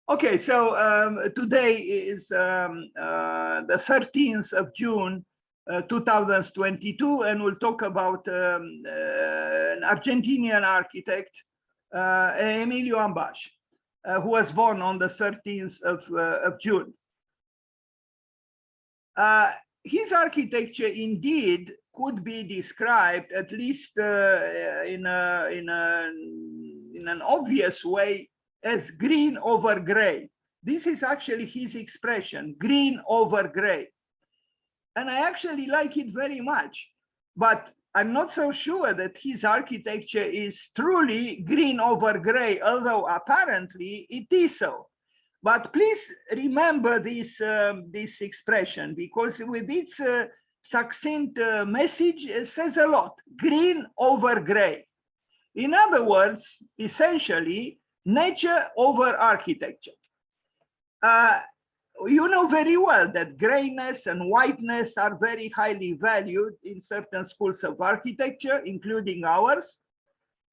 Okay, so today is the 13th of June, 2022, and we'll talk about an Argentinian architect, Emilio Ambasz, who was born on the 13th of June. His architecture indeed could be described, at least in an obvious way, as green over gray. This is actually his expression, green over gray. And I actually like it very much, but I'm not so sure that his architecture is truly green over gray, although apparently it is so. But please remember this, this expression, because with its succinct message, it says a lot, green over gray. In other words, essentially, nature over architecture. You know very well that grayness and whiteness are very highly valued in certain schools of architecture, including ours.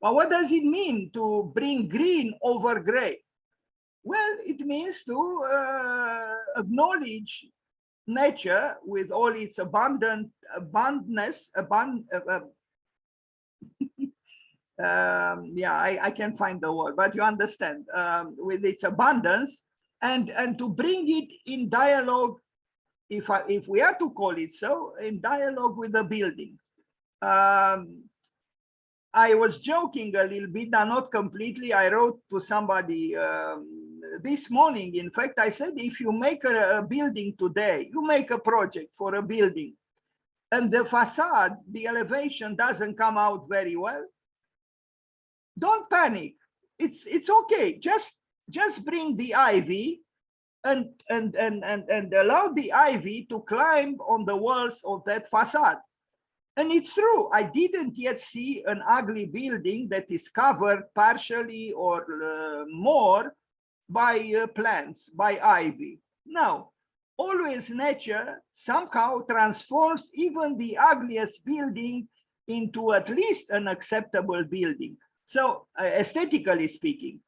But what does it mean to bring green over gray? Well, it means to acknowledge nature with all its abundance, yeah, I can't find the word, but you understand, with its abundance, and to bring it in dialogue, if we are to call it so, in dialogue with the building. I was joking a little bit, not completely. I wrote to somebody this morning. In fact, I said, if you make a building today, you make a project for a building, and the facade, the elevation doesn't come out very well, don't panic. It's okay. Just bring the ivy and allow the ivy to climb on the walls of that facade. And it's true, I didn't yet see an ugly building that is covered partially or more by plants, by ivy. No, always nature somehow transforms even the ugliest building into at least an acceptable building. So aesthetically speaking,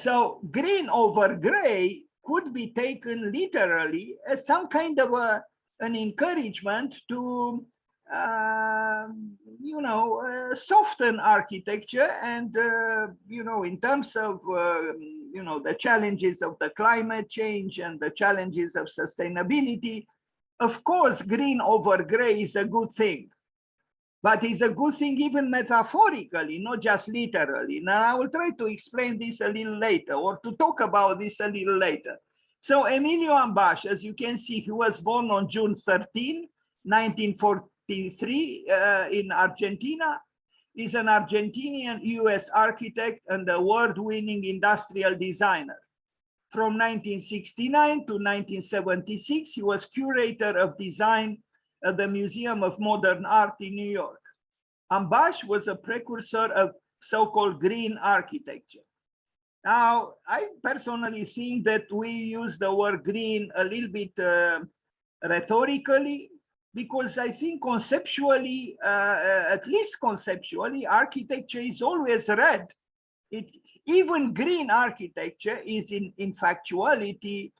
so green over gray could be taken literally as some kind of an encouragement to you know, soften architecture, and you know, in terms of you know, the challenges of the climate change and the challenges of sustainability. Of course, green over gray is a good thing, but it's a good thing even metaphorically, not just literally. Now, I will try to explain this a little later, or to talk about this a little later. So Emilio Ambasz, as you can see, he was born on June 13, 1943 in Argentina. He's an Argentinian US architect and award-winning industrial designer. From 1969 to 1976, he was curator of design at the Museum of Modern Art in New York. Ambasz was a precursor of so-called green architecture. Now, I personally think that we use the word green a little bit rhetorically, because I think conceptually, at least conceptually, architecture is always red. Even green architecture is in factuality,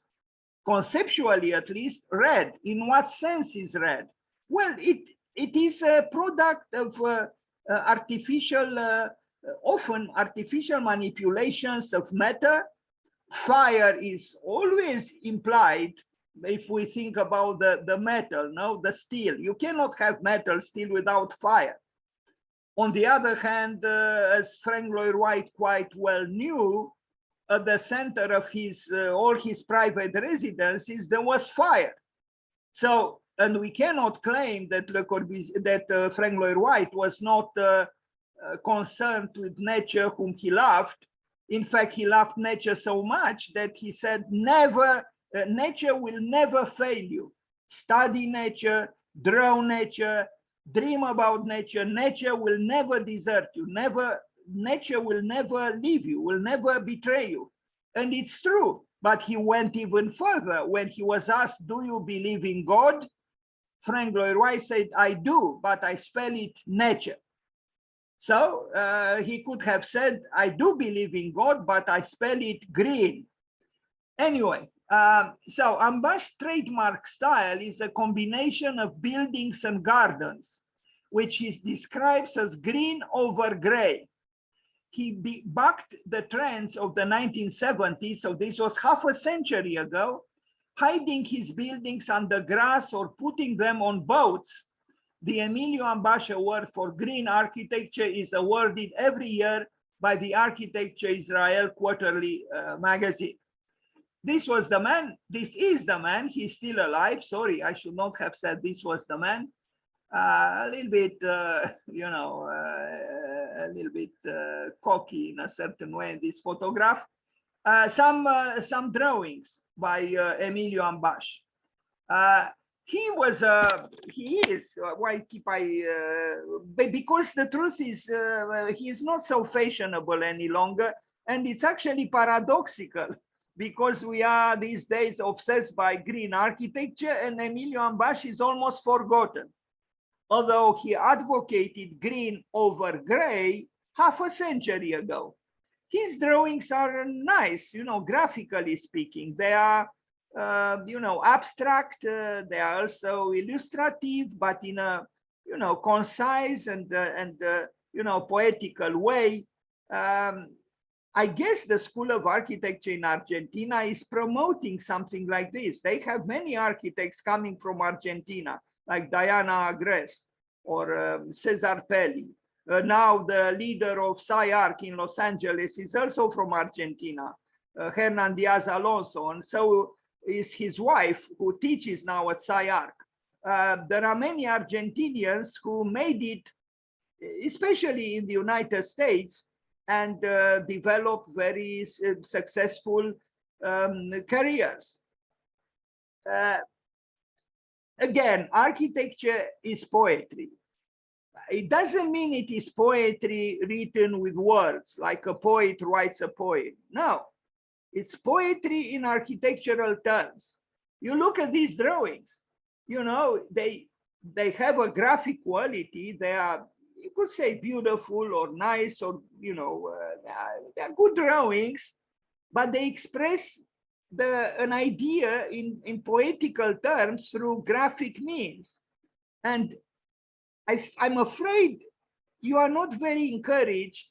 conceptually at least, red. In what sense is red? Well, it is a product of artificial, often artificial manipulations of matter. Fire is always implied. If we think about the metal, no, the steel, you cannot have metal steel without fire. On the other hand, as Frank Lloyd Wright quite well knew, at the center of his all his private residences, there was fire. So, and we cannot claim that Frank Lloyd Wright was not concerned with nature, whom he loved. In fact, he loved nature so much that he said, never, nature will never fail you. Study nature, draw nature, dream about nature. Nature will never desert you. Nature will never leave you, will never betray you. And it's true, but he went even further. When he was asked, do you believe in God? Frank Lloyd Wright said, I do, but I spell it nature. So he could have said, I do believe in God, but I spell it green. Anyway, so Ambash trademark style is a combination of buildings and gardens, which he describes as green over gray. He bucked the trends of the 1970s, so this was half a century ago, hiding his buildings under grass or putting them on boats. The Emilio Ambash Award for Green Architecture is awarded every year by the Architecture Israel Quarterly magazine. This was the man, this is the man, he's still alive. Sorry, I should not have said this was the man. A little bit, you know, a little bit cocky in a certain way in this photograph. Some drawings by Emilio Ambash. He is, why keep because the truth is, he is not so fashionable any longer. And it's actually paradoxical because we are these days obsessed by green architecture, and Emilio Ambash is almost forgotten. Although he advocated green over gray half a century ago. His drawings are nice, you know, graphically speaking. They are, you know, abstract. They are also illustrative, but in a, you know, concise and you know, poetical way. I guess the School of Architecture in Argentina is promoting something like this. They have many architects coming from Argentina, like Diana Agreste or Cesar Pelli. Now the leader of SciArc in Los Angeles is also from Argentina, Hernan Diaz Alonso, and so is his wife, who teaches now at SciArc. There are many Argentinians who made it, especially in the United States, and developed very successful careers. Again, architecture is poetry. It doesn't mean it is poetry written with words, like a poet writes a poem. No, it's poetry in architectural terms. You look at these drawings, you know, they have a graphic quality. They are, you could say, beautiful or nice, or, you know, they're good drawings, but they express an idea in poetical terms through graphic means. And I'm afraid you are not very encouraged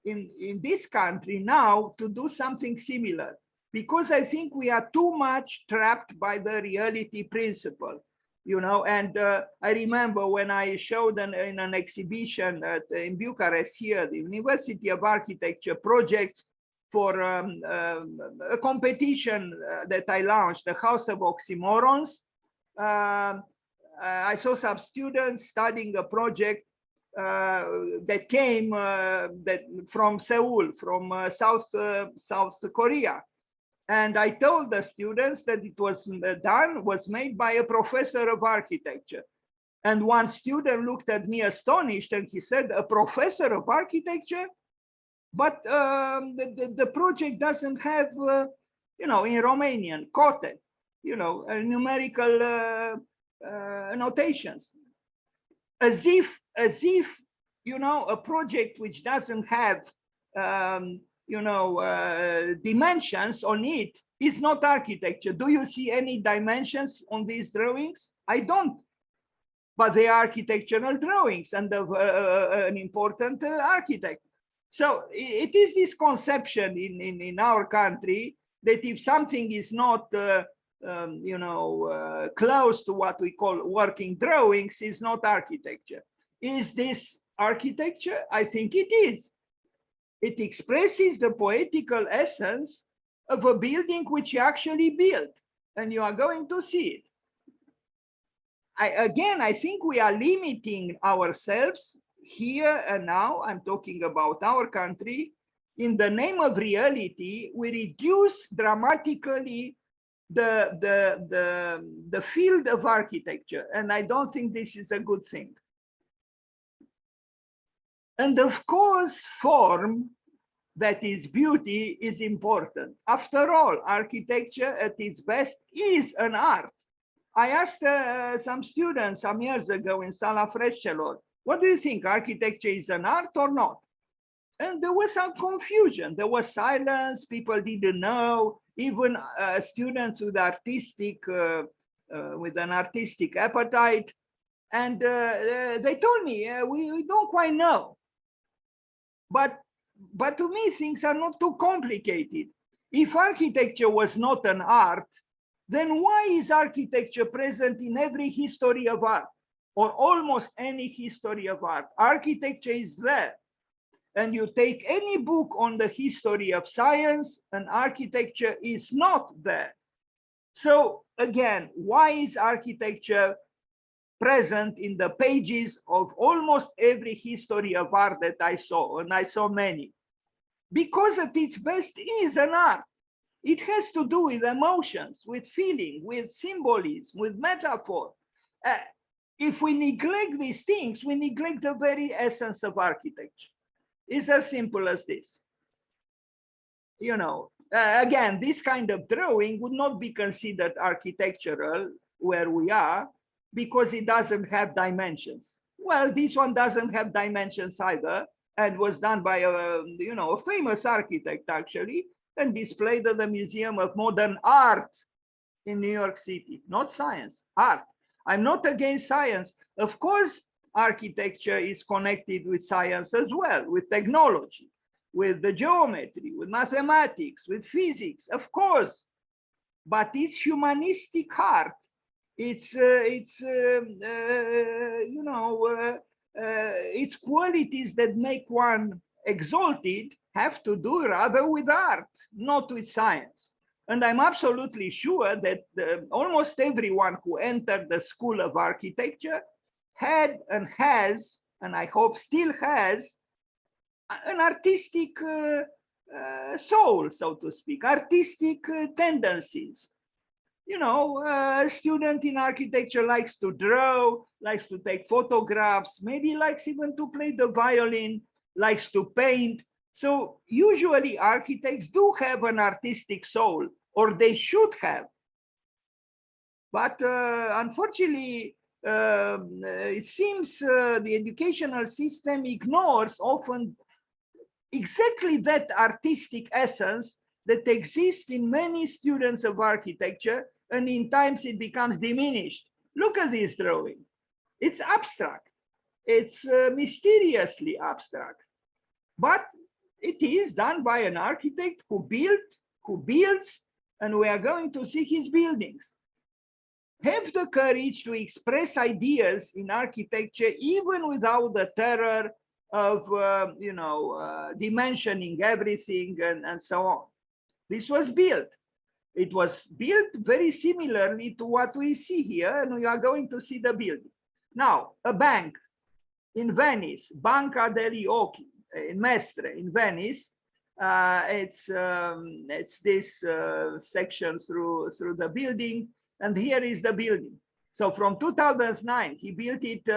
in this country now to do something similar, because I think we are too much trapped by the reality principle, you know. And I remember when I showed in an exhibition in Bucharest here, the University of Architecture projects for a competition that I launched, the House of Oxymorons. I saw some students studying a project that came from Seoul, from South Korea. And I told the students that it was made by a professor of architecture. And one student looked at me astonished, and he said, "A professor of architecture? But the project doesn't have, you know, in Romanian, cote, you know, numerical notations." As if, you know, a project which doesn't have, you know, dimensions on it is not architecture. Do you see any dimensions on these drawings? I don't. But they are architectural drawings and of an important architect. So it is this conception in our country that if something is not, you know, close to what we call working drawings, is not architecture. Is this architecture? I think it is. It expresses the poetical essence of a building which you actually built, and you are going to see it. Again, I think we are limiting ourselves here and now. I'm talking about our country. In the name of reality, we reduce dramatically the field of architecture, and I don't think this is a good thing. And of course, form, that is beauty, is important. After all, architecture at its best is an art. I asked some students some years ago in Sala Frescelor, what do you think, architecture is an art or not? And there was some confusion. There was silence. People didn't know. Even students with with an artistic appetite, and they told me we don't quite know. But to me, things are not too complicated. If architecture was not an art, then why is architecture present in every history of art, or almost any history of art? Architecture is there. And you take any book on the history of science, and architecture is not there. So again, why is architecture present in the pages of almost every history of art that I saw, and I saw many? Because at its best is an art. It has to do with emotions, with feeling, with symbolism, with metaphor. If we neglect these things, we neglect the very essence of architecture. It's as simple as this. You know, again, this kind of drawing would not be considered architectural where we are, because it doesn't have dimensions. Well, this one doesn't have dimensions either, and was done by a famous architect actually, and displayed at the Museum of Modern Art in New York City. Not science, art. I'm not against science. Of course, architecture is connected with science as well, with technology, with the geometry, with mathematics, with physics, of course. But it's humanistic art. It's qualities that make one exalted have to do rather with art, not with science. And I'm absolutely sure that almost everyone who entered the School of Architecture had and has, and I hope still has, an artistic soul, so to speak, artistic tendencies. You know, a student in architecture likes to draw, likes to take photographs, maybe likes even to play the violin, likes to paint. So usually architects do have an artistic soul, or they should have. But unfortunately, it seems the educational system ignores often exactly that artistic essence that exists in many students of architecture, and in times it becomes diminished. Look at this drawing. It's abstract. It's mysteriously abstract. But it is done by an architect who builds, and we are going to see his buildings. Have the courage to express ideas in architecture, even without the terror of dimensioning everything and so on. This was built. It was built very similarly to what we see here, and we are going to see the building. Now, a bank in Venice, Banca degli Occhi, in Mestre, in Venice. It's this section through the building, and here is the building. So from 2009, he built it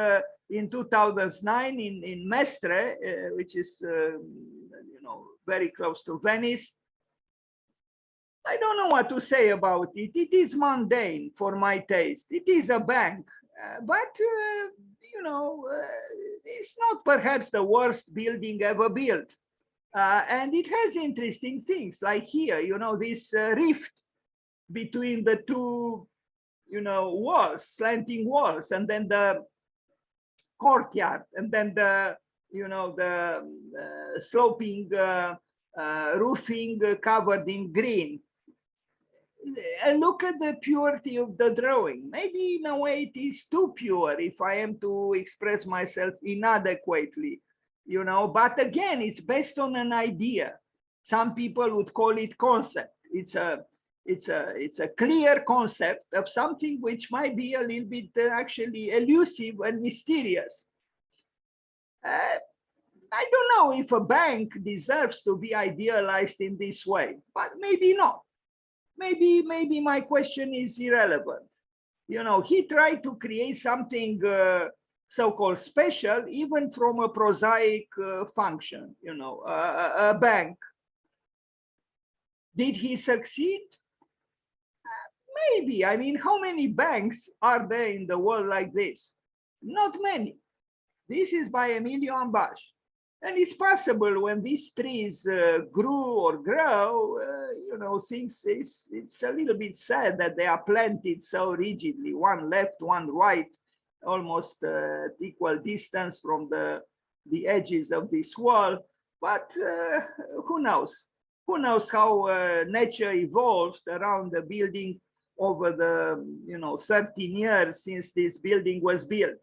in 2009 in Mestre, which is very close to Venice. I don't know what to say about it. It is mundane for my taste. It is a bank, but it's not perhaps the worst building ever built. And it has interesting things like here, this rift between the two, walls, slanting walls, and then the courtyard, and then the sloping roofing covered in green. And look at the purity of the drawing. Maybe in a way it is too pure if I am to express myself inadequately, but again, it's based on an idea. Some people would call it concept. It's a clear concept of something which might be a little bit actually elusive and mysterious. I don't know if a bank deserves to be idealized in this way, but maybe not. Maybe my question is irrelevant. He tried to create something so-called special, even from a prosaic function, a bank. Did he succeed? Maybe. I mean, how many banks are there in the world like this? Not many. This is by Emilio Ambasz. And it's possible when these trees grew or grow, you know, things, it's a little bit sad that they are planted so rigidly, one left, one right, almost at equal distance from the edges of this wall. But who knows? Who knows how nature evolved around the building over the, you know, 13 years since this building was built.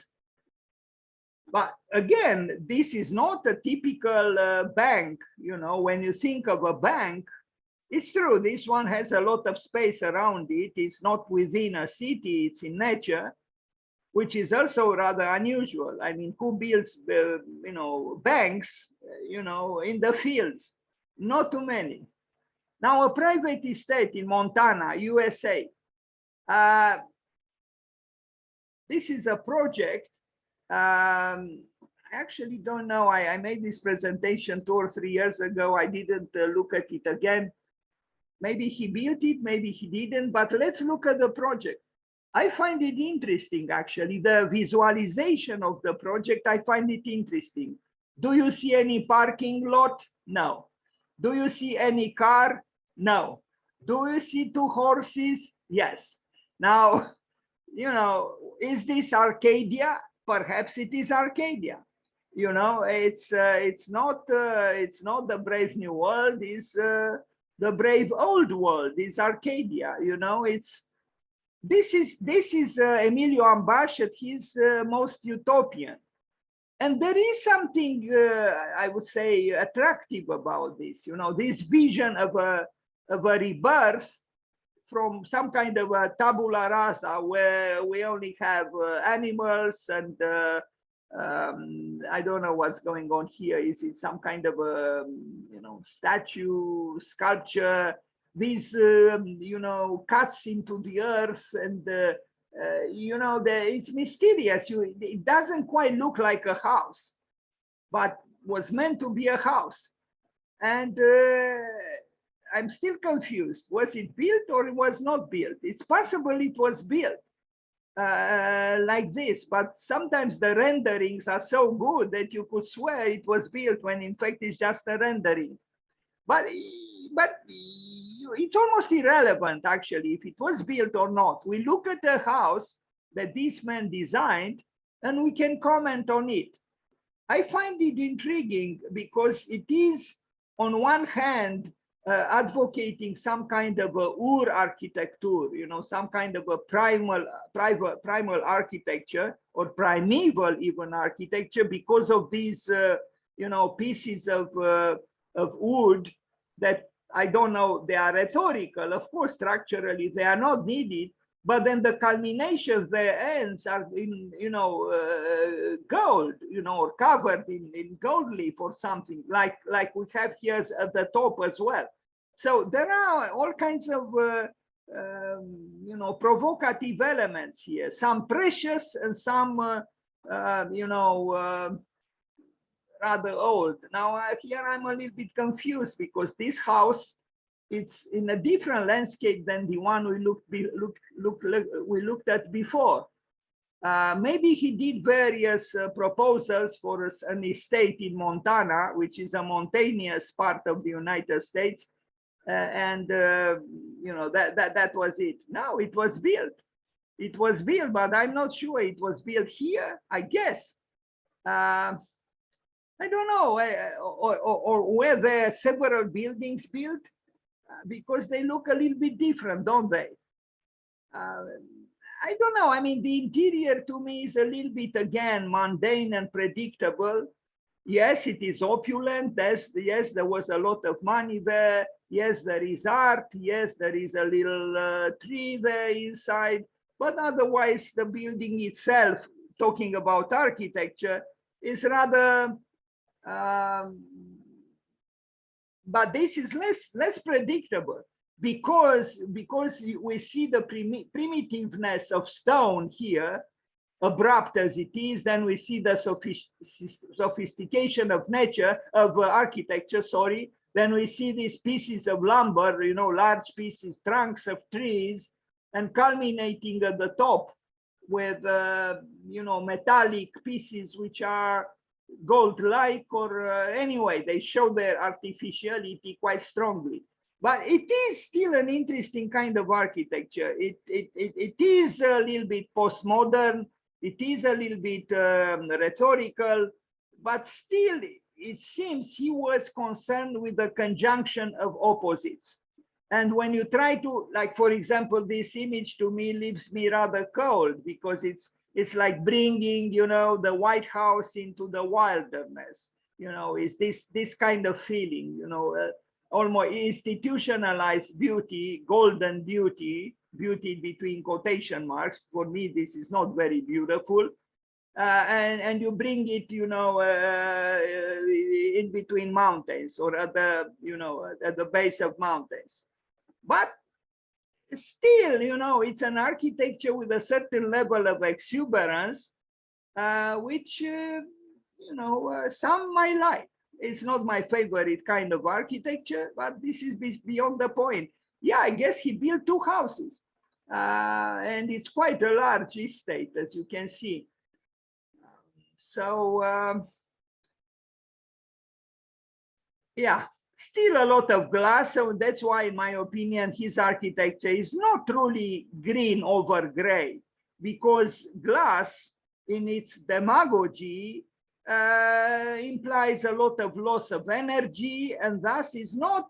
But again, this is not a typical bank. You know, when you think of a bank, it's true, this one has a lot of space around it. It's not within a city, it's in nature, which is also rather unusual. I mean, who builds, you know, banks, you know, in the fields? Not too many. Now, a private estate in Montana, USA. This is a project. I actually don't know. I made this presentation 2 or 3 years ago. I didn't look at it again. Maybe he built it, maybe he didn't, but let's look at the project. I find it interesting, actually. The visualization of the project, I find it interesting. Do you see any parking lot? No. Do you see any car? No. Do you see 2 horses? Yes. Now, you know, is this Arcadia? Perhaps it is Arcadia. You know, it's not the brave new world. It's the brave old world. It's Arcadia. You know, this is Emilio Ambasz at his most utopian, and there is something I would say attractive about this. You know, this vision of a rebirth from some kind of a tabula rasa where we only have animals and I don't know what's going on here. Is it some kind of a, you know, statue, sculpture? These, you know, cuts into the earth and, you know, it's mysterious. It doesn't quite look like a house, but was meant to be a house. And I'm still confused. Was it built or it was not built? It's possible it was built like this, but sometimes the renderings are so good that you could swear it was built when in fact it's just a rendering. But it's almost irrelevant, actually, if it was built or not. We look at the house that this man designed and we can comment on it. I find it intriguing because it is, on one hand, advocating some kind of a Ur architecture, you know, some kind of a primal architecture, or primeval even architecture, because of these, you know, pieces of wood that, I don't know, they are rhetorical. Of course, structurally, they are not needed, but then the culminations, their ends are in, you know, gold, you know, or covered in gold leaf or something like we have here at the top as well. So there are all kinds of, you know, provocative elements here, some precious and some, you know, rather old. Now here I'm a little bit confused because this house, it's in a different landscape than the one we looked at before. Maybe he did various proposals for an estate in Montana, which is a mountainous part of the United States, and you know, that was it. No, it was built. It was built, but I'm not sure it was built here. I guess. I don't know, or were there several buildings built? Because they look a little bit different, don't they? I don't know. I mean, the interior to me is a little bit, again, mundane and predictable. Yes, it is opulent. Yes, there was a lot of money there. Yes, there is art. Yes, there is a little tree there inside. But otherwise, the building itself, talking about architecture, is rather but this is less predictable because we see the primitiveness of stone here, abrupt as it is. Then we see the sophistication of nature, of architecture, sorry. Then we see these pieces of lumber, you know, large pieces, trunks of trees, and culminating at the top with, you know, metallic pieces which are, gold-like, or anyway, they show their artificiality quite strongly. But it is still an interesting kind of architecture. It is a little bit postmodern. It is a little bit rhetorical, but still, it seems he was concerned with the conjunction of opposites. And when you try to, like, for example, this image to me leaves me rather cold, because it's like bringing, you know, the White House into the wilderness. You know, is this kind of feeling, you know, almost institutionalized beauty, golden beauty, beauty between quotation marks. For me, this is not very beautiful. And you bring it, you know, in between mountains, or at the, you know, at the base of mountains. But still, you know, it's an architecture with a certain level of exuberance, which, you know, some might like. It's not my favorite kind of architecture, but this is beyond the point. Yeah, I guess he built 2 houses, and it's quite a large estate, as you can see. So, yeah, still a lot of glass. So that's why, in my opinion, his architecture is not truly green over gray, because glass in its demagogy implies a lot of loss of energy, and thus is not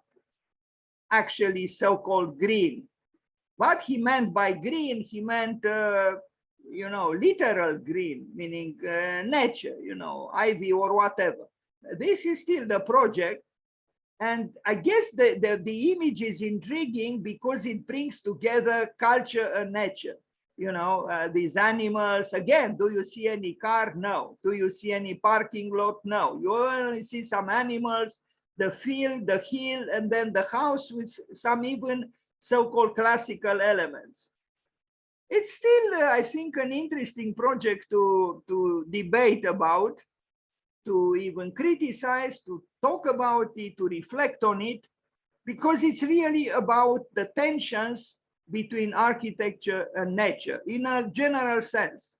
actually so-called green. What he meant by green, he meant, you know, literal green, meaning nature, you know, ivy or whatever. This is still the project. And I guess the image is intriguing because it brings together culture and nature. You know, these animals, again, do you see any car? No. Do you see any parking lot? No. You only see some animals, the field, the hill, and then the house with some even so-called classical elements. It's still, I think, an interesting project to debate about, to even criticize, to talk about it, to reflect on it, because it's really about the tensions between architecture and nature in a general sense.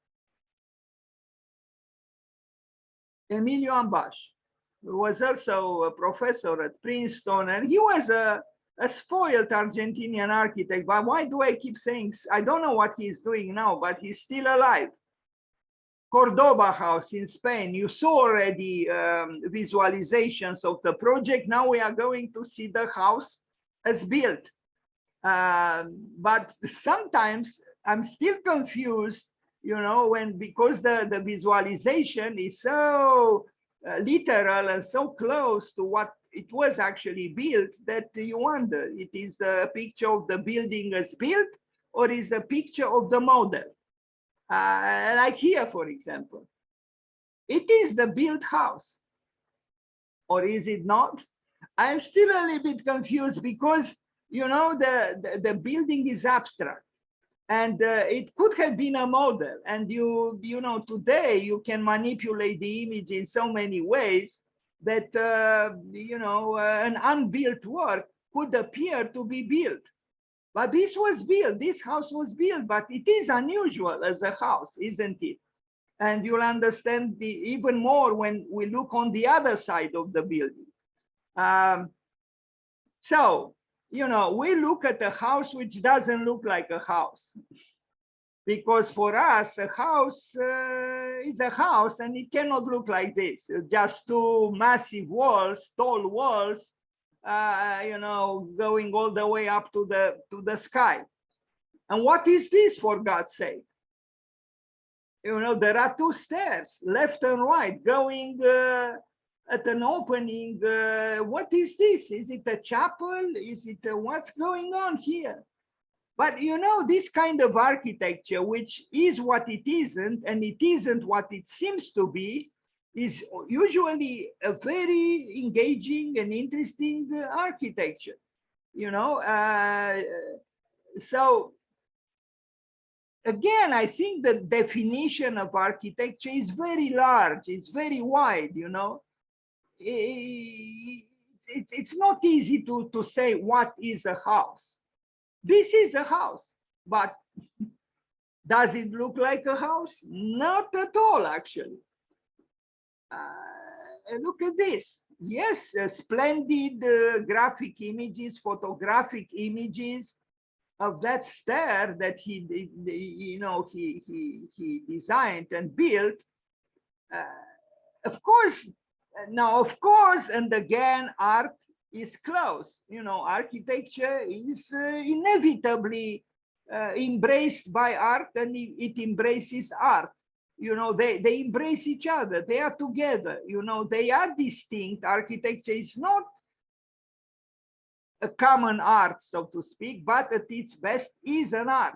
Emilio Ambasz was also a professor at Princeton, and he was a spoiled Argentinian architect. But why do I keep saying, I don't know what he's doing now, but he's still alive. Cordoba house in Spain, you saw already visualizations of the project. Now we are going to see the house as built. But sometimes I'm still confused, you know, because the visualization is so literal and so close to what it was actually built, that you wonder, it is a picture of the building as built, or is a picture of the model? Like here, for example, it is the built house, or is it not? I'm still a little bit confused, because, you know, the building is abstract, and it could have been a model. And you know, today you can manipulate the image in so many ways that, you know, an unbuilt work could appear to be built. But this was built, this house was built, but it is unusual as a house, isn't it? And you'll understand even more when we look on the other side of the building. So, you know, we look at a house which doesn't look like a house. Because for us, a house is a house, and it cannot look like this. Just 2 massive walls, tall walls, you know, going all the way up to the sky. And what is this, for God's sake? You know, there are 2 stairs, left and right, going at an opening. What is this? Is it a chapel? Is it what's going on here? But, you know, this kind of architecture, which is what it isn't, and it isn't what it seems to be, is usually a very engaging and interesting architecture, you know. So again, I think the definition of architecture is very large, it's very wide, you know. It's not easy to say what is a house. This is a house, but does it look like a house? Not at all, actually. Look at this. Yes, splendid graphic images, photographic images of that stair that he designed and built. Of course, now of course, and again, art is close. Architecture is inevitably embraced by art, and it embraces art. They embrace each other. They are together. They are distinct. Architecture is not a common art, so to speak, but at its best is an art.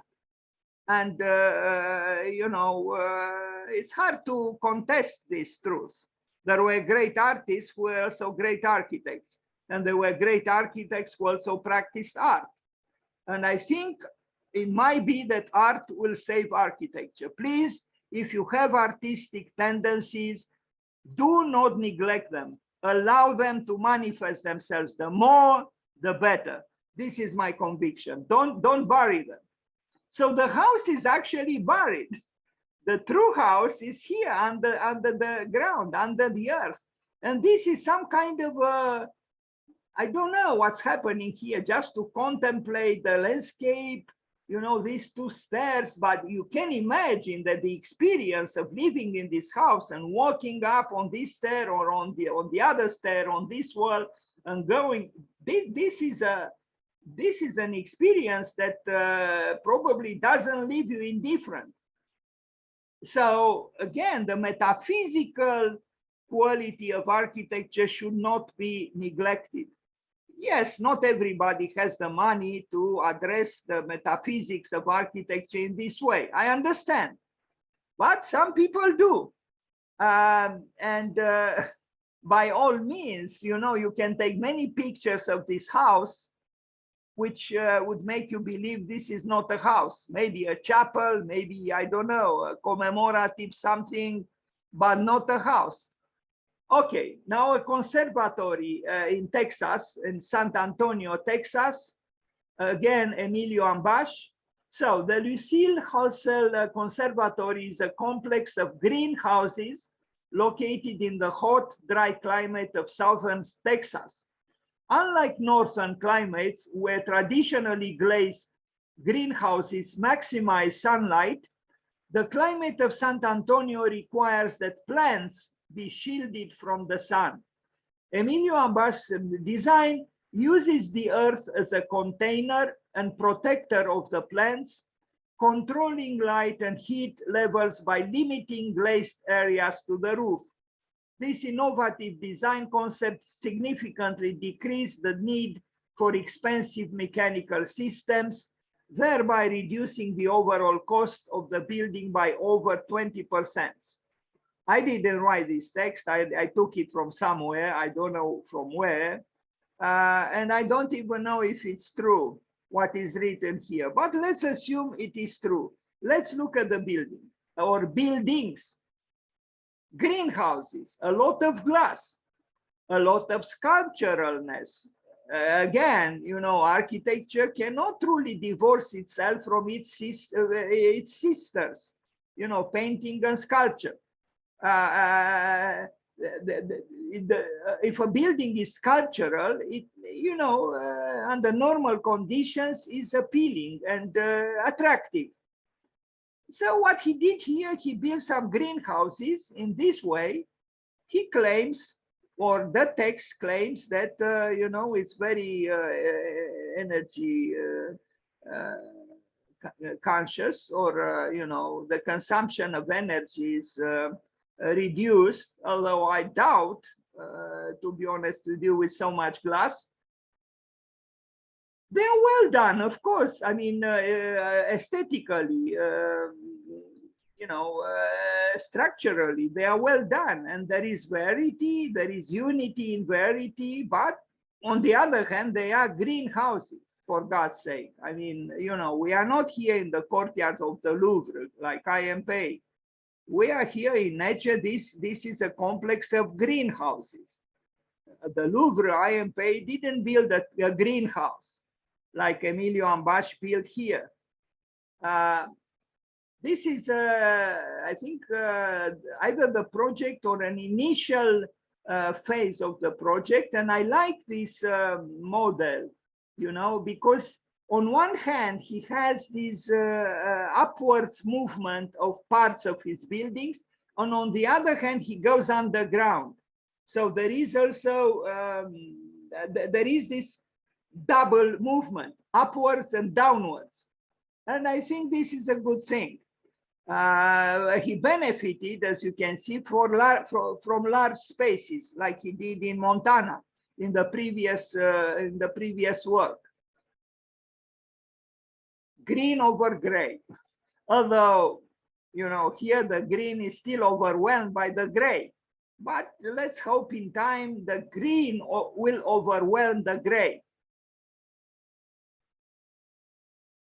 And it's hard to contest this truth. There were great artists who were also great architects, and there were great architects who also practiced art. And I think it might be that art will save architecture. Please, if you have artistic tendencies, do not neglect them. Allow them to manifest themselves. The more, the better. This is my conviction. Don't bury them. So the house is actually buried. The true house is here under the ground, under the earth. And this is some kind of I don't know what's happening here, just to contemplate the landscape, these two stairs, but you can imagine that the experience of living in this house and walking up on this stair or on the other stair on this wall and going, this is an experience that probably doesn't leave you indifferent. So again, the metaphysical quality of architecture should not be neglected. Yes, not everybody has the money to address the metaphysics of architecture in this way. I understand, but some people do. By all means, you can take many pictures of this house, which would make you believe this is not a house, maybe a chapel, maybe, I don't know, a commemorative something, but not a house. Okay, now a conservatory in Texas, in San Antonio, Texas. Again, Emilio Ambasz. So the Lucille Halsell Conservatory is a complex of greenhouses located in the hot, dry climate of southern Texas. Unlike northern climates, where traditionally glazed greenhouses maximize sunlight, the climate of San Antonio requires that plants be shielded from the sun. Emilio Ambasz's design uses the earth as a container and protector of the plants, controlling light and heat levels by limiting glazed areas to the roof. This innovative design concept significantly decreased the need for expensive mechanical systems, thereby reducing the overall cost of the building by over 20%. I didn't write this text. I took it from somewhere. I don't know from where. And I don't even know if it's true, what is written here. But let's assume it is true. Let's look at the building or buildings. Greenhouses, a lot of glass, a lot of sculpturalness. Again, architecture cannot truly divorce itself from its sisters, painting and sculpture. If a building is sculptural, it, under normal conditions is appealing and attractive. So what he did here, he built some greenhouses in this way. He claims, or the text claims that, it's very energy conscious, or, the consumption of energy is reduced, although I doubt, to be honest with you, with so much glass. They're well done, of course. I mean, aesthetically, structurally, they are well done. And there is variety, there is unity in variety. But on the other hand, they are greenhouses, for God's sake. I mean, we are not here in the courtyard of the Louvre, like IMP. We are here in nature. This is a complex of greenhouses. The Louvre IMP didn't build a greenhouse like Emilio Ambasz built here. This is, I think, either the project or an initial phase of the project. And I like this model, you know, because on one hand, he has this upwards movement of parts of his buildings, and on the other hand, he goes underground. So there is also, there is this double movement, upwards and downwards. And I think this is a good thing. He benefited, as you can see, from large spaces, like he did in Montana in the previous work. Green over gray, although, you know, here the green is still overwhelmed by the gray. But let's hope in time the green will overwhelm the gray.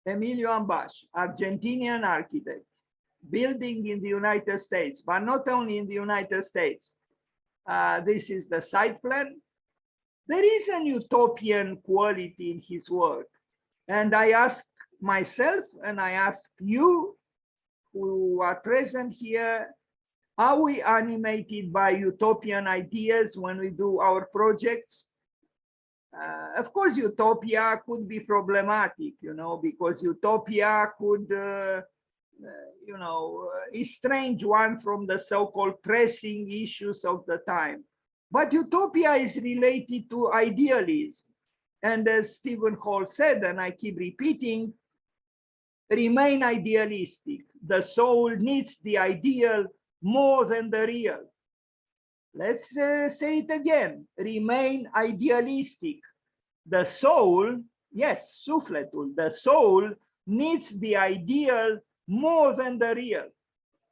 Emilio Ambasz, Argentinian architect, building in the United States, but not only in the United States. This is the site plan. There is an utopian quality in his work. And I ask myself, and I ask you who are present here, are we animated by utopian ideas when we do our projects? Of course, utopia could be problematic, you know, because utopia could, you know, estrange one from the so-called pressing issues of the time. But utopia is related to idealism. And as Stephen Hall said, and I keep repeating, remain idealistic. The soul needs the ideal more than the real. Let's say it again, remain idealistic. The soul, yes, sufletul, the soul needs the ideal more than the real.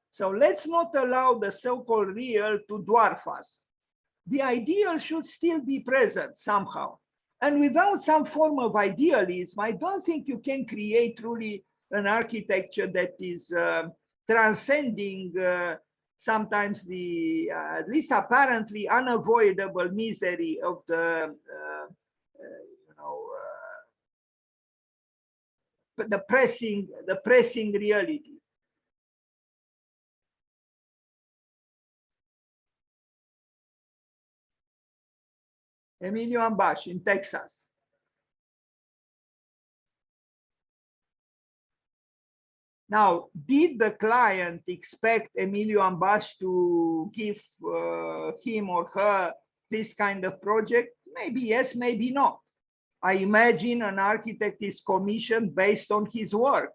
So let's not allow the so-called real to dwarf us. The ideal should still be present somehow. And without some form of idealism, I don't think you can create truly an architecture that is transcending sometimes the, at least apparently unavoidable misery of the, you know, the pressing reality. Emilio Ambasz in Texas. Now, did the client expect Emilio Ambasz to give him or her this kind of project? Maybe yes, maybe not. I imagine an architect is commissioned based on his work.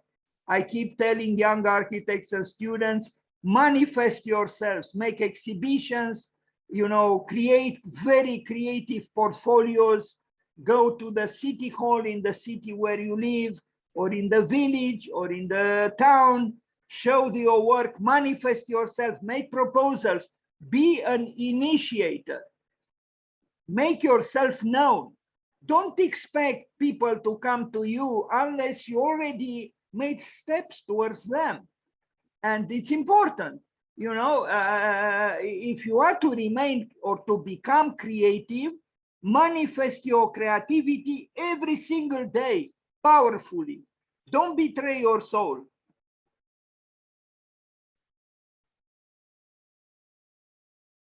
I keep telling young architects and students, manifest yourselves, make exhibitions, you know, create very creative portfolios, go to the city hall in the city where you live, or in the village, or in the town, show your work, manifest yourself, make proposals, be an initiator, make yourself known. Don't expect people to come to you unless you already made steps towards them. And it's important, you know, if you are to remain or to become creative, manifest your creativity every single day, powerfully. Don't betray your soul.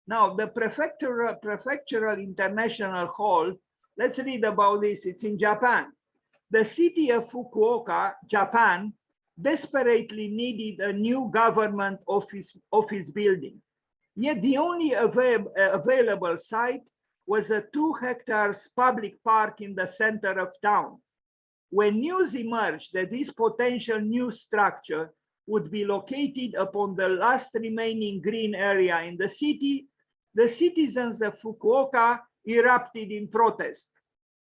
Now, the prefectural international hall, let's read about this. It's in Japan. The city of Fukuoka, Japan, desperately needed a new government office building. Yet the only available site was a 2 hectares public park in the center of town. When news emerged that this potential new structure would be located upon the last remaining green area in the city, the citizens of Fukuoka erupted in protest.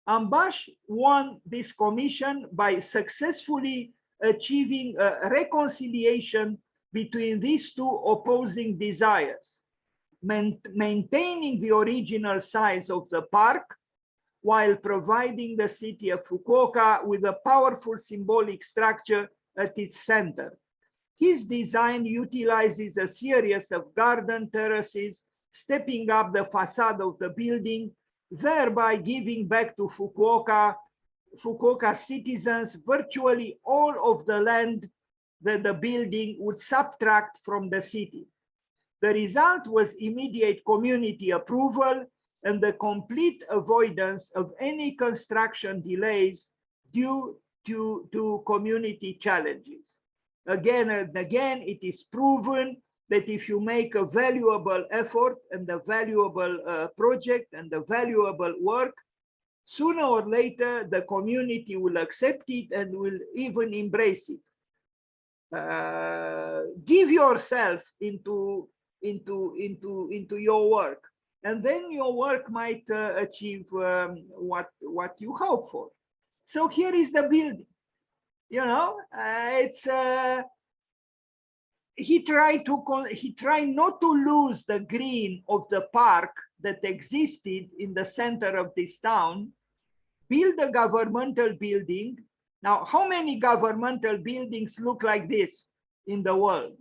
Ambasz won this commission by successfully achieving a reconciliation between these two opposing desires, maintaining the original size of the park while providing the city of Fukuoka with a powerful symbolic structure at its center. His design utilizes a series of garden terraces, stepping up the facade of the building, thereby giving back to Fukuoka citizens virtually all of the land that the building would subtract from the city. The result was immediate community approval and the complete avoidance of any construction delays due to community challenges. Again and again, it is proven that if you make a valuable effort and a valuable project and a valuable work, sooner or later, the community will accept it and will even embrace it. Give yourself into your work, and then your work might achieve what you hope for. So here is the building. You know, he tried not to lose the green of the park that existed in the center of this town, build a governmental building. Now, how many governmental buildings look like this in the world?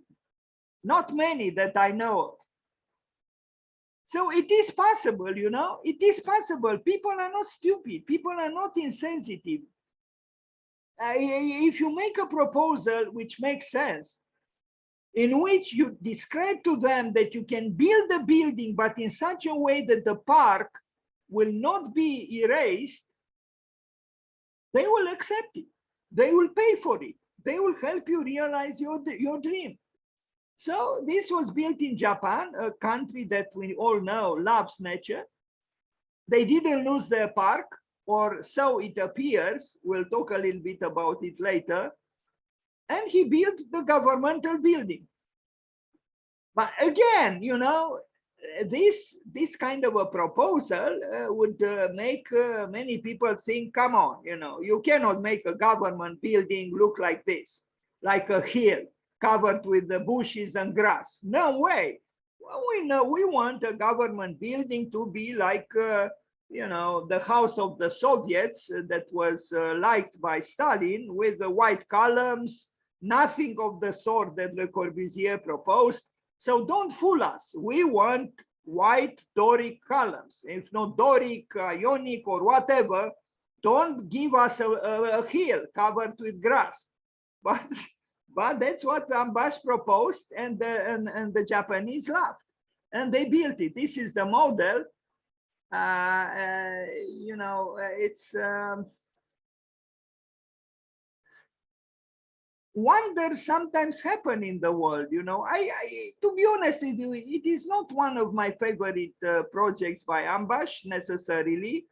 Not many that I know of. So it is possible, you know, it is possible. People are not stupid. People are not insensitive. If you make a proposal which makes sense, in which you describe to them that you can build a building, but in such a way that the park will not be erased, they will accept it. They will pay for it. They will help you realize your dream. So this was built in Japan, a country that we all know loves nature. They didn't lose their park, or so it appears. We'll talk a little bit about it later. And he built the governmental building. But again, you know, this kind of a proposal would make many people think, come on, you know, you cannot make a government building look like this, like a hill covered with the bushes and grass. No way. Well, we know we want a government building to be like, you know, the house of the Soviets that was liked by Stalin, with the white columns, nothing of the sort that Le Corbusier proposed. So don't fool us. We want white Doric columns. If not Doric, Ionic, or whatever, don't give us a hill covered with grass. But that's what Ambasz proposed, and the Japanese laughed, and they built it. This is the model. You know, it's wonders sometimes happen in the world. You know, to be honest with you, it is not one of my favorite projects by Ambasz necessarily,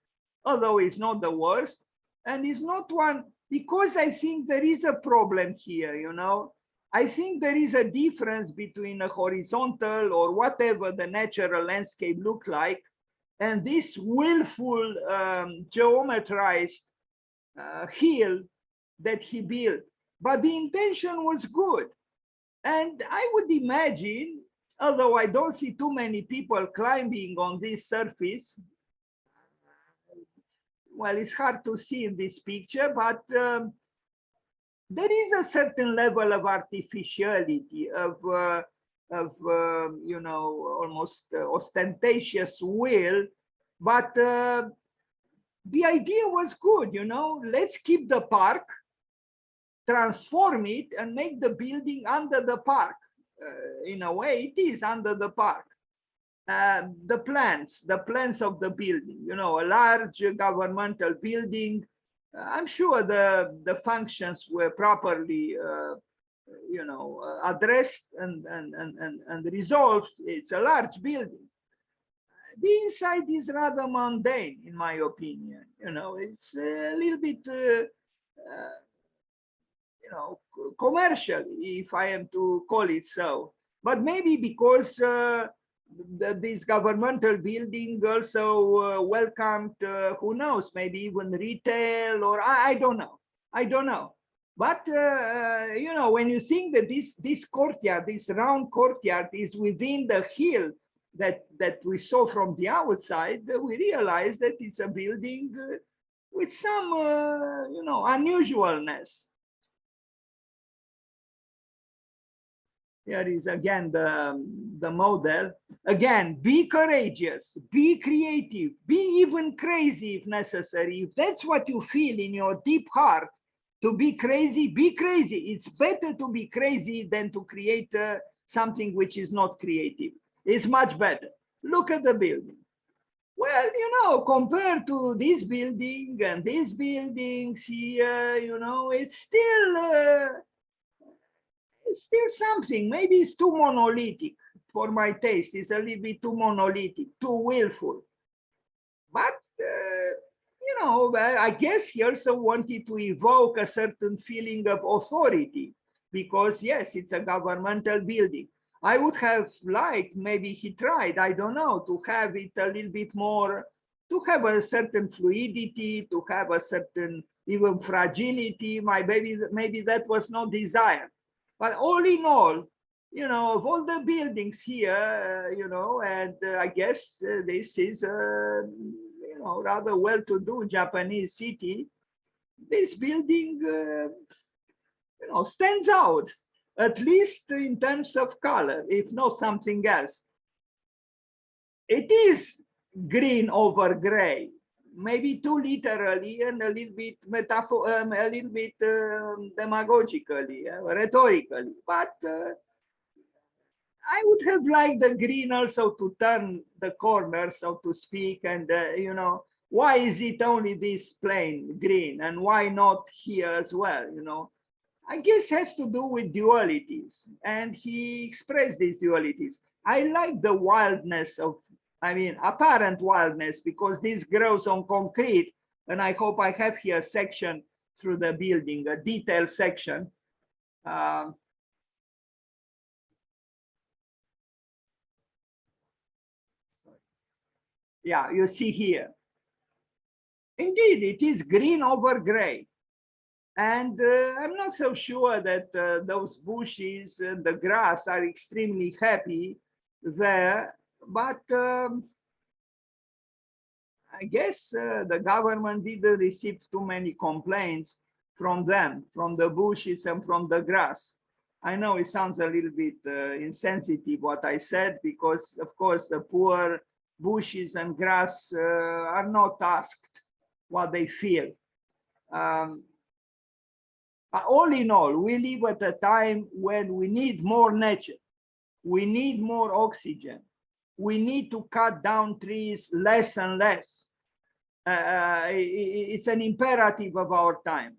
although it's not the worst, and it's not one, because I think there is a problem here, you know. I think there is a difference between a horizontal or whatever the natural landscape look like, and this willful geometrized hill that he built. But the intention was good. And I would imagine, although I don't see too many people climbing on this surface, well, it's hard to see in this picture, but there is a certain level of artificiality, of you know, almost ostentatious will, but the idea was good, you know. Let's keep the park, transform it, and make the building under the park. In a way, it is under the park. The plans of the building, you know, a large governmental building. I'm sure the functions were properly, you know, addressed and resolved. It's a large building. The inside is rather mundane, in my opinion. You know, it's a little bit, you know, commercial, if I am to call it so. But maybe because this governmental building also welcomed, who knows, maybe even retail, or I don't know. I don't know. But, you know, when you think that this courtyard, this round courtyard is within the hill that we saw from the outside, we realize that it's a building with some, you know, unusualness. Here is again the model. Again, be courageous, be creative, be even crazy if necessary. If that's what you feel in your deep heart, To be crazy, be crazy. It's better to be crazy than to create something which is not creative. It's much better. Look at the building. Well, you know, compared to this building and these buildings here, you know, it's still something. Maybe it's too monolithic for my taste. It's a little bit too monolithic, too willful. But, you know, I guess he also wanted to evoke a certain feeling of authority because, yes, it's a governmental building. I would have liked, maybe he tried, I don't know, to have it a little bit more, to have a certain fluidity, to have a certain even fragility. Maybe that was not desired. But all in all, you know, of all the buildings here, you know, and I guess this is, you know, rather well-to-do Japanese city, this building, you know, stands out, at least in terms of color, if not something else. It is green over gray, maybe too literally and a little bit a little bit demagogically, rhetorically, but I would have liked the green also to turn the corner, so to speak, and you know, why is it only this plain green and why not here as well, you know? I guess has to do with dualities, and he expressed these dualities. I like the wildness of, I mean, apparent wildness, because this grows on concrete, and I hope I have here a section through the building, a detailed section. Yeah, you see here. Indeed, it is green over gray. And I'm not so sure that those bushes and the grass are extremely happy there, but I guess the government didn't receive too many complaints from them, from the bushes and from the grass. I know it sounds a little bit insensitive what I said, because of course the poor bushes and grass are not asked what they feel. All in all, we live at a time when we need more nature. We need more oxygen. We need to cut down trees less and less. It's an imperative of our time.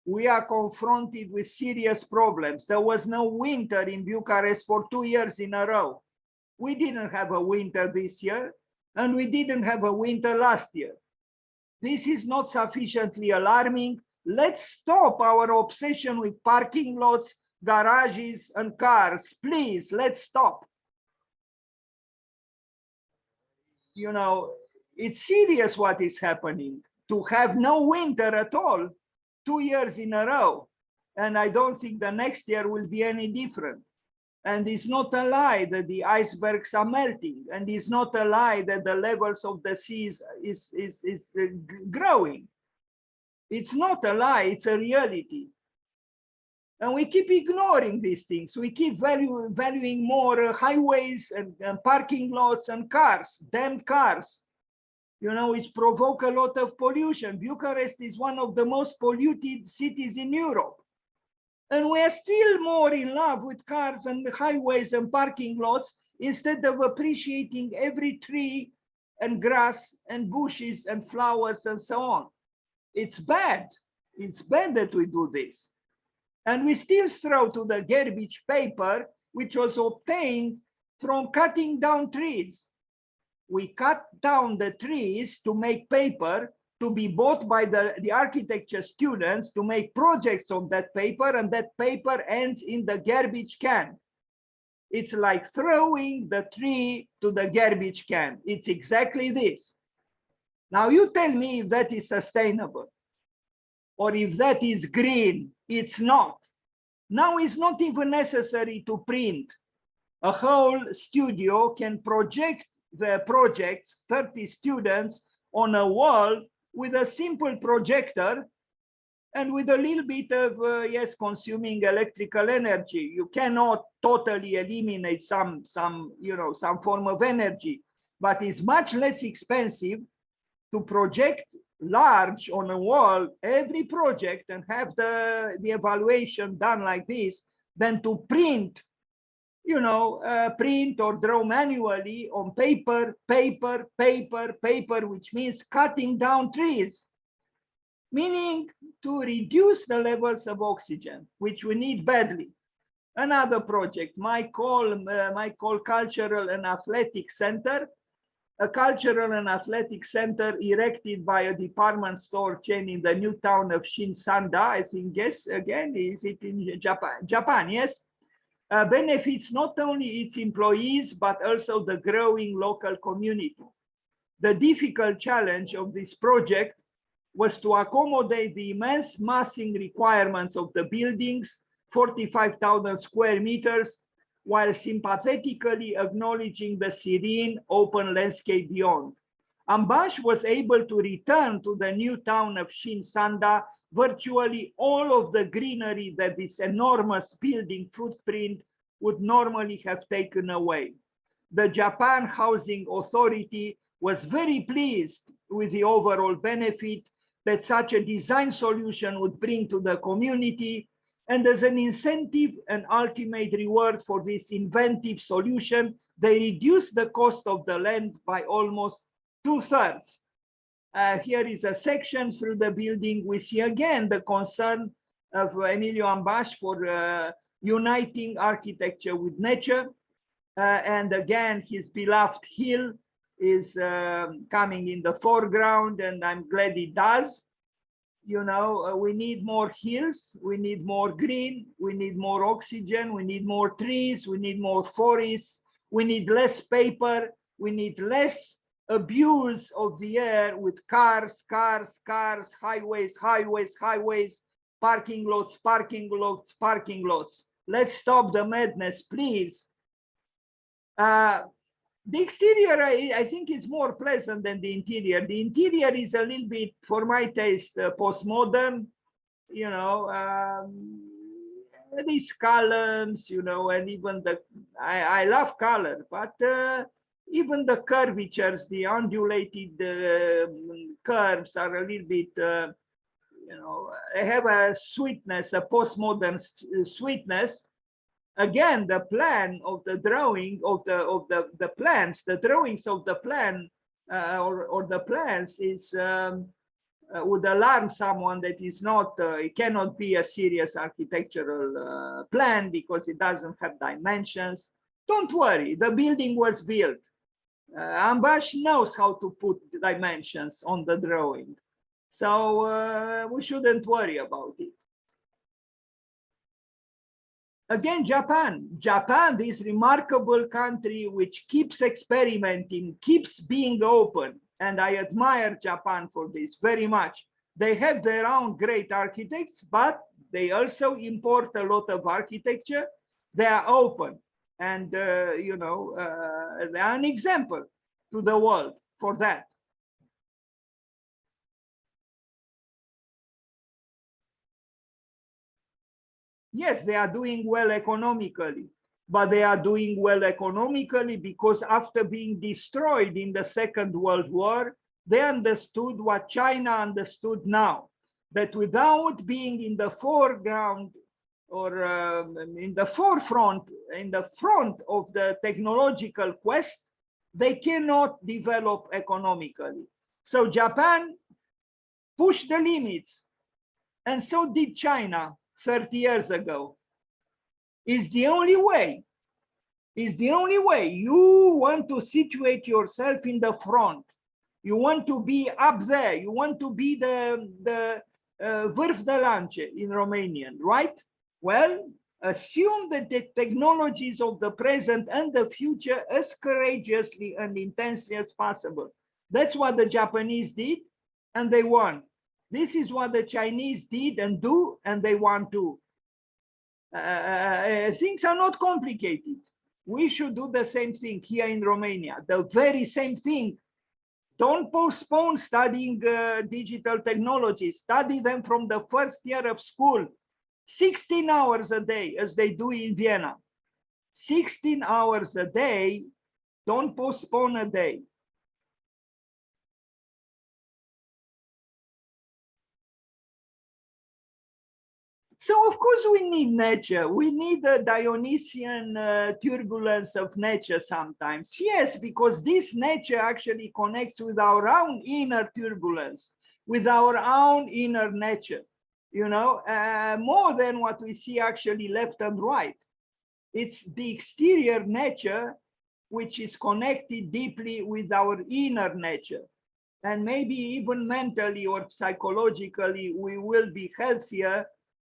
We are confronted with serious problems. There was no winter in Bucharest for 2 years in a row. We didn't have a winter this year, and we didn't have a winter last year. This is not sufficiently alarming. Let's stop our obsession with parking lots, garages, and cars. Please, let's stop. You know, it's serious what is happening. To have no winter at all, 2 years in a row. And I don't think the next year will be any different. And it's not a lie that the icebergs are melting. And it's not a lie that the levels of the seas is growing. It's not a lie, it's a reality. And we keep ignoring these things. We keep valuing more highways and parking lots and cars, damn cars, you know, which provoke a lot of pollution. Bucharest is one of the most polluted cities in Europe. And we are still more in love with cars and highways and parking lots instead of appreciating every tree and grass and bushes and flowers and so on. It's bad. It's bad that we do this. And we still throw to the garbage paper, which was obtained from cutting down trees. We cut down the trees to make paper, to be bought by the architecture students to make projects on that paper, and that paper ends in the garbage can. It's like throwing the tree to the garbage can. It's exactly this. Now you tell me if that is sustainable or if that is green. It's not. Now it's not even necessary to print. A whole studio can project the projects, 30 students on a wall with a simple projector and with a little bit of, yes, consuming electrical energy. You cannot totally eliminate some form of energy, but it's much less expensive to project large on a wall every project and have the evaluation done like this than to print, you know, print or draw manually on paper, which means cutting down trees, meaning to reduce the levels of oxygen, which we need badly. Another project, my call Cultural and Athletic Center, a cultural and athletic center erected by a department store chain in the new town of Shinsanda, I think, yes, again, is it in Japan? Japan, yes. Benefits not only its employees, but also the growing local community. The difficult challenge of this project was to accommodate the immense massing requirements of the buildings, 45,000 square meters, while sympathetically acknowledging the serene open landscape beyond. Ambash was able to return to the new town of Shinsanda virtually all of the greenery that this enormous building footprint would normally have taken away. The Japan Housing Authority was very pleased with the overall benefit that such a design solution would bring to the community, and as an incentive and ultimate reward for this inventive solution, they reduced the cost of the land by almost 2/3. Here is a section through the building. We see again the concern of Emilio Ambasz for uniting architecture with nature. And again, his beloved hill is coming in the foreground, and I'm glad it does. You know, we need more hills, we need more green, we need more oxygen, we need more trees, we need more forests, we need less paper, we need less abuse of the air with cars, highways, parking lots. Let's stop the madness, please. The exterior, I think, is more pleasant than the interior. The interior is a little bit, for my taste, postmodern, you know, these columns, you know, and even I love color, but even the curvatures, the undulated curves are a little bit, you know, they have a sweetness, a postmodern sweetness. Again, the plan of the drawing of the plans, the drawings of the plan or the plans is would alarm someone that is not, it cannot be a serious architectural plan because it doesn't have dimensions. Don't worry, the building was built. Ambash knows how to put dimensions on the drawing. So we shouldn't worry about it. Again, Japan, this remarkable country which keeps experimenting, keeps being open. And I admire Japan for this very much. They have their own great architects, but they also import a lot of architecture. They are open. And, you know, they are an example to the world for that. Yes, they are doing well economically, but they are doing well economically because after being destroyed in the Second World War, they understood what China understood now, that without being in the foreground or in the forefront, in the front of the technological quest, they cannot develop economically. So Japan pushed the limits, and so did China 30 years ago. Is the only way. Is the only way. You want to situate yourself in the front. You want to be up there. You want to be the vârf de lance in Romanian, right? Well, assume that the technologies of the present and the future as courageously and intensely as possible. That's what the Japanese did, and they won. This is what the Chinese did and do, and they want to. Things are not complicated. We should do the same thing here in Romania, the very same thing. Don't postpone studying digital technologies. Study them from the first year of school, 16 hours a day, as they do in Vienna. 16 hours a day, don't postpone a day. So of course we need nature. We need the Dionysian turbulence of nature sometimes. Yes, because this nature actually connects with our own inner turbulence, with our own inner nature, you know, more than what we see actually left and right. It's the exterior nature which is connected deeply with our inner nature. And maybe even mentally or psychologically, we will be healthier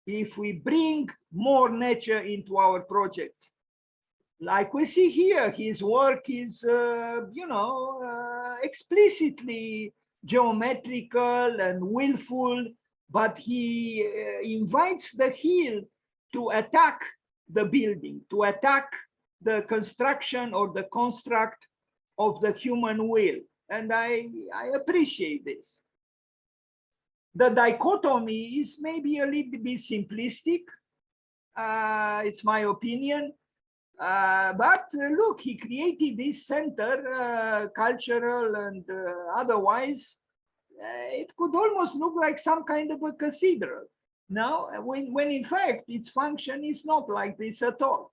if we bring more nature into our projects. Like we see here, his work is, explicitly geometrical and willful, but he invites the heel to attack the building, to attack the construction or the construct of the human will. And I appreciate this. The dichotomy is maybe a little bit simplistic. It's my opinion. But look, he created this center, cultural and otherwise. It could almost look like some kind of a cathedral. No, when in fact its function is not like this at all.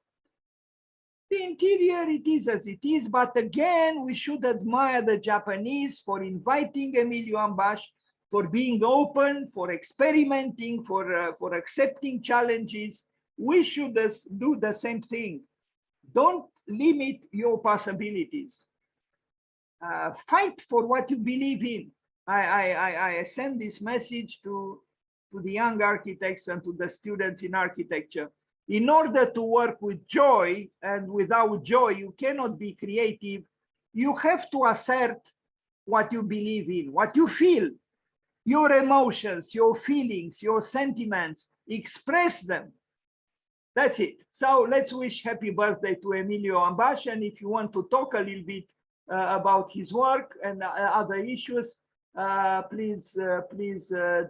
The interior, it is as it is, but again, we should admire the Japanese for inviting Emilio Ambasz, for being open, for experimenting, for accepting challenges. We should do the same thing. Don't limit your possibilities. Fight for what you believe in. I send this message to the young architects and to the students in architecture. In order to work with joy, and without joy, you cannot be creative. You have to assert what you believe in, what you feel, your emotions, your feelings, your sentiments, express them. That's it. So let's wish happy birthday to Emilio Ambasz. And if you want to talk a little bit about his work and other issues, please do